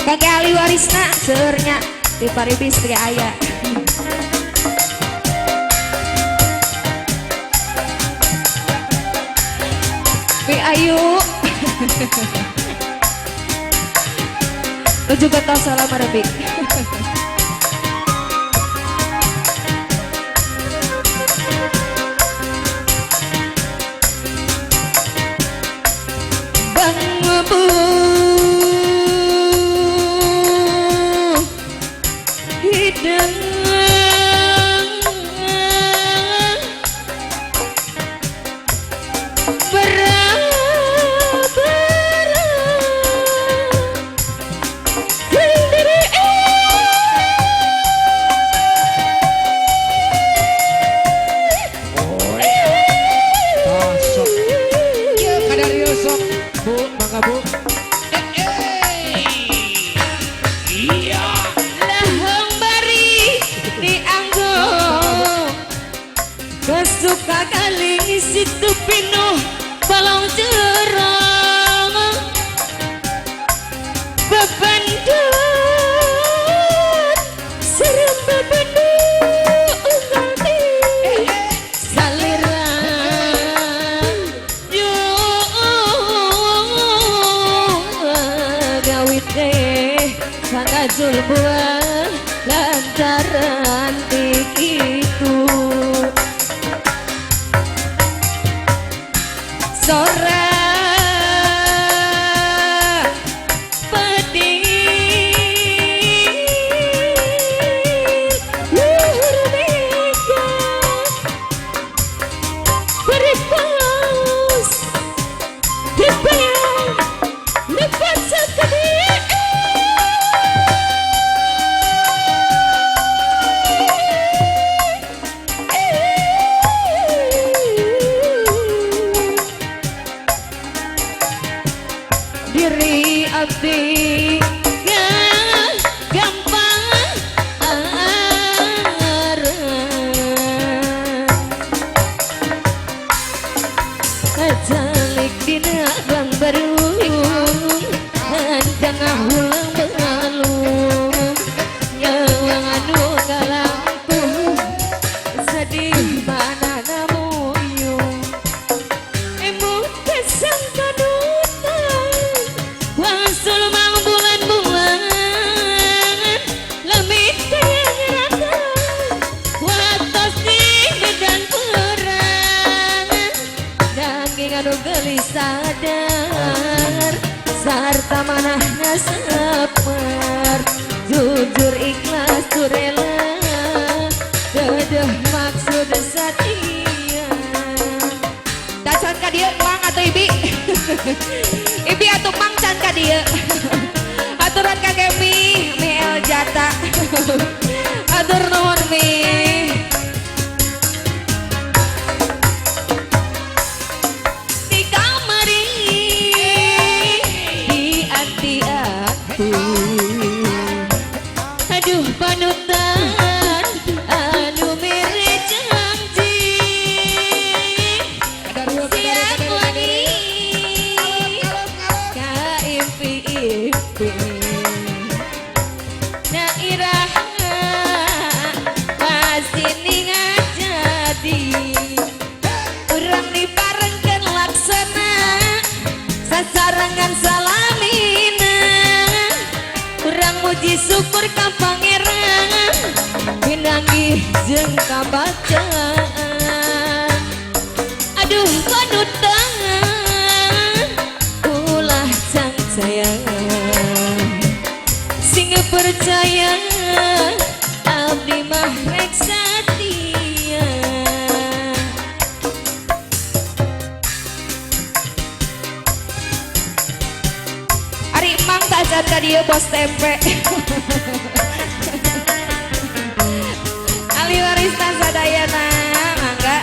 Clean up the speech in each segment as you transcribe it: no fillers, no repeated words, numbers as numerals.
Kakek Ali Warisna seurnya di Paribis Tri Ayah. Bi Ayu. Lu juga tahu salam Arabi. Bang Ngebu hidang suka kali ngisi tuh pinuh balong cerong bebandut serem bebandut ngerti saliran gawit deh sangka julbuah lantaran itu sora pedih luhur mega berikos dibayang lepas sekali diri abdi gampang ajalik dina bang baru jangan ulang bengalung nyawang anu galampu sedih mana namu yung emu kesang kadutan wasul mang bulan-bulan lemit kaya nyerakan watos di medan perang daging anu gelis sadar sarta manahna sapar jujur ikhlas turela dedeh maksud setia dacan ka dieu mang atau ibi ibi atuh mang can ka dieu aturan ka Gemi Mel Jata atur nuhun mi di kamari di ati-ati aduh panutan anu mere janji siap wani ka impi-impi na iraha masih ningat jadi urang diparengkeun laksana sasarangan salamina urang muji syukur ka pangeran pinanggih jeung kabacaan aduh panutan ulah can sayang sing percaya abdi mah rek satia ari emang tak jatah dia bos tempe Ali Warisna sadayana mangga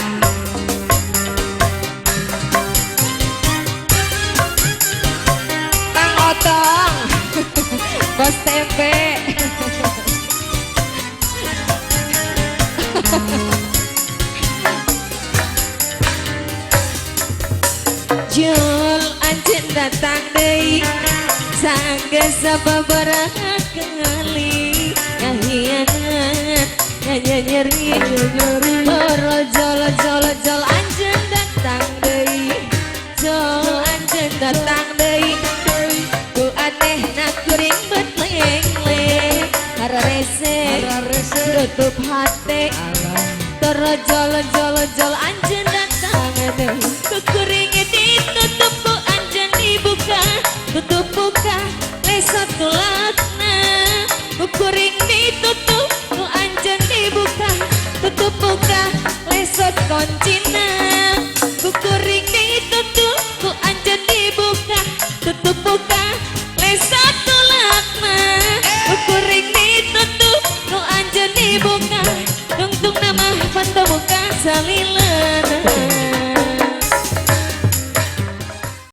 Kang Otong bos tempe Jul anjen datang deui Sangga sababaraha kali Kahianat nyeri Loro jol anjen datang deui Jol anjen datang deui Ku aneh na kuring bet leng-leng Hararese tutup hati Toro jol anjen datang deui Ku kuring ditutup ku anjen dibuka Tutup buka lesot tulakna Ku kuring ditutup ku anjen dibuka Tutup buka lesot koncina Ku kuring ditutup ku anjen dibuka Tutup buka lesot tulakna Ku kuring ditutup ku anjen dibuka Tungtung nama panto buka salila